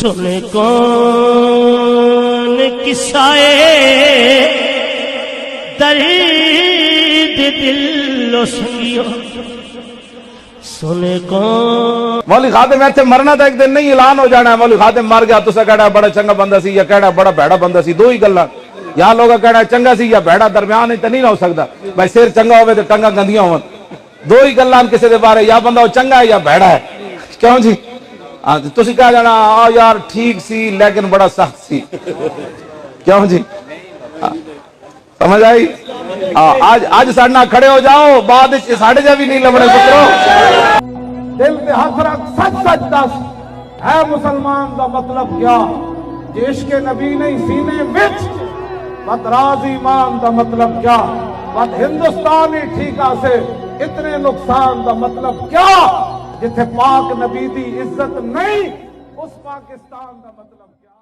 سنے کون قصائے درد دل و سنگیو سنے کون مولوی خادم ایتھے مرنا تو ایک دن نہیں اعلان ہو جانا ہے مولوی خادم مر گیا تسا کہنا بڑا چنگا بندہ سی یا کہنا بڑا بھڑا بندہ سی دو ہی گلاں یا لوگ کہنا چنگا سی یا بھڑا درمیان تے نہیں ہو سکتا بھائی سر چنگا ہوے تے ٹنگاں گندیاں ہون دو ہی گلاں کسی دے بارے یا بندہ چنگا ہے یا بھڑا ہے کیوں جی تسی کہہ جانا آ یار ٹھیک سی لیکن بڑا سخت سی کیوں جی سمجھ آئی آج ساڈے نال کھڑے ہو جاؤ بعد وچ ساڈے جا بھی نہیں لبنے پترو دل تے ہاتھ رکھ سچ سچ دس ہے مسلمان دا مطلب کیا عشق نبی نہیں سینے وچ بد راز ایمان دا مطلب کیا بد ہندوستانی ٹھیکا سے اتنے نقصان دا مطلب کیا جتھے پاک نبی دی عزت نہیں اس پاکستان دا مطلب کیا